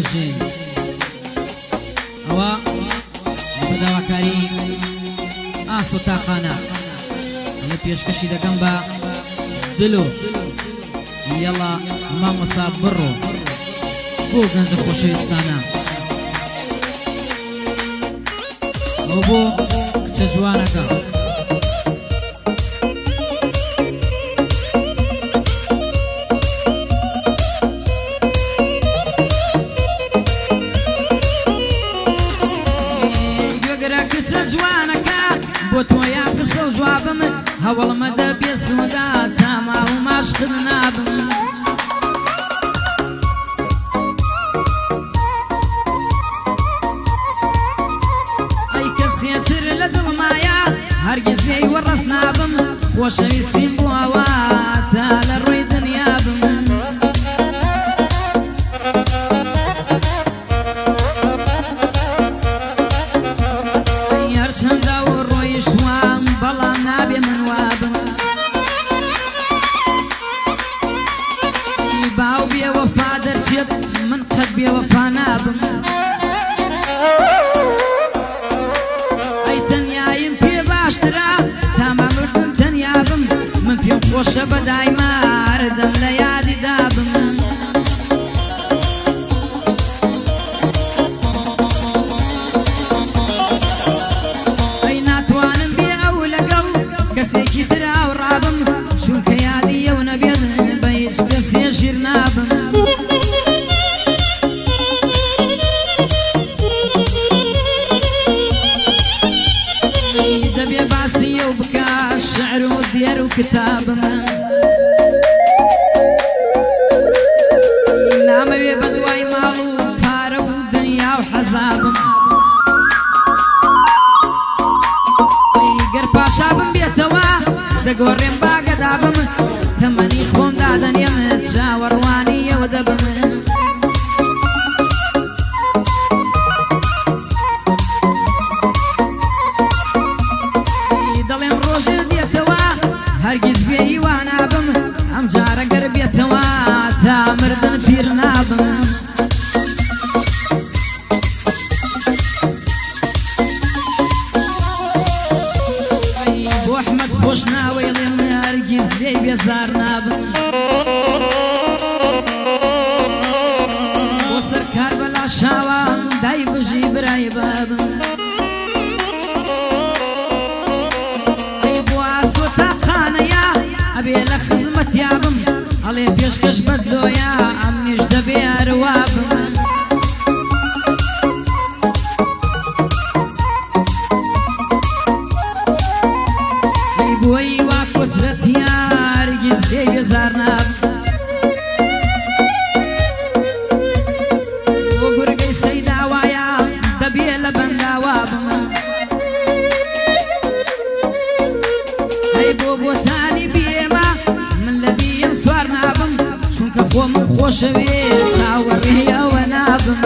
بژین ئەوە بەداواکاری ئاسۆ تاقانە ئەمە پێشکەشی دەکەم بە دلو یەڵا مامۆستا بڕۆ بۆ گەنجە خۆشەویستانە ئەو بۆ کچە جوانەکە بۆ تۆیا قسە و جوابم هەوڵمە دەبێ سودا تاما و ماشقم نابم ئەی کەسێتر لە دڵمایە هەرگیز لێی وەڕەس نابم خۆشەویستیم بۆ ئەوە تا لە ڕووی دنیا بم هەرچەندە و ڕۆیشتوام بەڵام نابێ من وابم باو بێوەفا دەرچێت من قەت بێوەفا نابم ئەی تەنیایم پێ باشترە تاما مردم تەنیا بم من پێم خۆشە بەدایمار دەم لە یادی دابم کەسێکی تراو ڕابم چونکە یادی ئەو نەبێت بە هیچ کەسێ ژیر نابم دەبێ باسی ئەو بکە شعر و دێر و کتابم نامەوێ بە دوای ماڵ و پارە و دنیا و حەزابم گەر پاشا بم بێتەوە دەگۆڕێم باگەدابم تەمەنی خۆم دادەنێم چاوەڕوانی ئەوە دەبم دەڵێم ڕۆژێ دێتەوە هەرگیز بێری وا نابم ئەم جارە گەر بێتەوە تا مردن پیر نابم خۆش ناوەی لێم هەرگیز لێی بێزار نابم بۆ سەرکار بەلا شاوە دای بژی برای بابم ئەی بۆ ئاسۆ تاقانەیە ئەبێ لە خزمەتیابم ئەڵێ پێشکەش بەدلۆیە ئەمنیش دەبێ هەروابم بۆی وا کۆسرەتیا هەرگیز لێی بێزار نابم بۆ گورگەی سەیداوایە دەبێ لە بەنداوا بم ئەی بۆ بۆتانی بێمە من لە بیەم سوار نابم چونکە خۆمم خۆشەوێ چاوەڕێیەوە نابم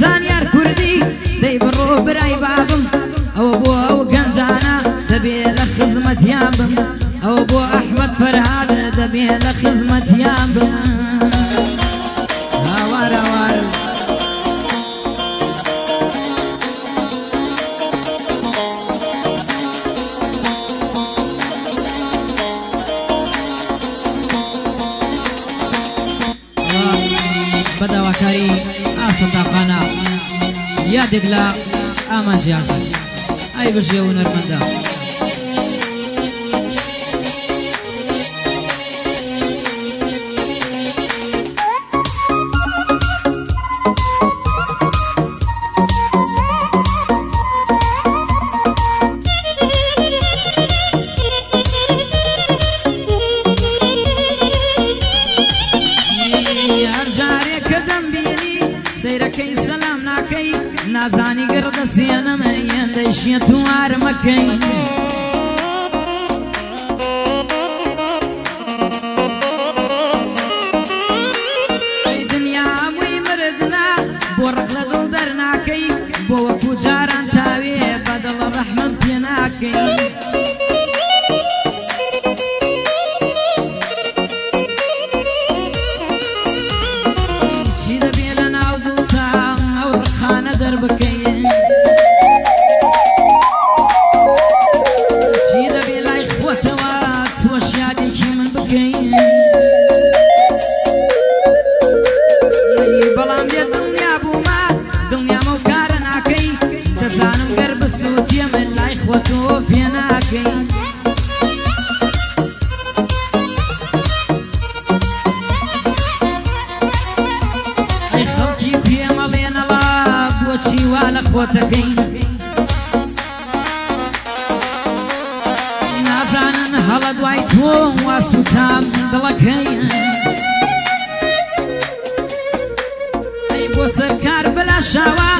زانیار کوردی دەی بڕۆ برای بابم ئەوە بۆ ئەو گەنجانە دەبێ لە خزمەتیان بم ئەوە بۆ ئەحمەد فەرهاد دەبێ لە خزمەتیان بم هاوار هاوار بەداواکاری ئاسۆ تاقانە یادێک لە ئامانجیان ئای بژێ و نەرمەندە سەیرەکەی سەلام ناکەی نازانی گەڕدەسێنەمە ئێندەیشیە تووارە مەکەی دنیا هەمووی مردنا بۆ ڕق لە دڵ دەرناکەی بۆ وەکو جاران تاوێ بەدڵ ڕەحمەم پێ ناکەی لە خۆتەکەی نازانن هەڵە دوای تۆ وا سوتام دڵەکەی ئەی بۆ سەرکار بەلا شاوە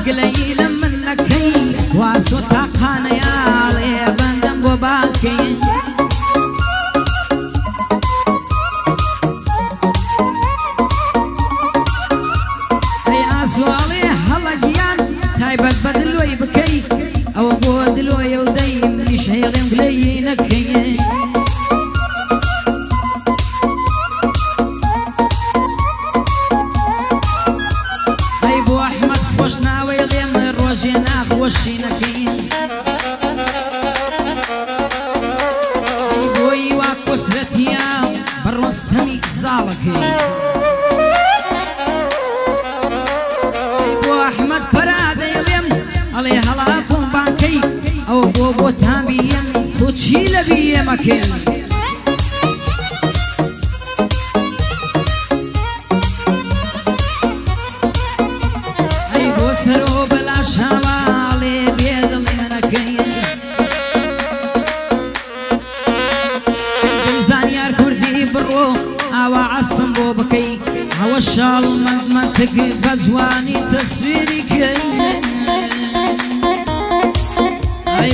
گلەیی لە من نەکەی وا سۆ تاقانەیاڵێ بەندەم بۆ باکەی تایبەت بە دلۆی بکەی ئەوە بۆ دلۆیە و دەی منیش هەیڵێم گلەیی نەکەی ئەی بۆ ئەحمەد خۆش ناوەی لێم ڕۆژێ ناخۆشی نەکەی ئەی بۆی وا کۆسرەتیە بە ڕۆستەمی زاڵەکەی ئەڵێ هەڵا بۆم بانکەی ئەوە بۆ بۆتان بیەن تۆ چی لە بیەمەکەی ئەی بۆ سەرۆ بەلا شاواڵێ بێدڵێنەکەی زانیار کوردی بڕۆ ئاوا عەسپم بۆ بکەی ئەوە شاڵ منتگ بە جوانی تەسویری کەی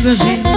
بژین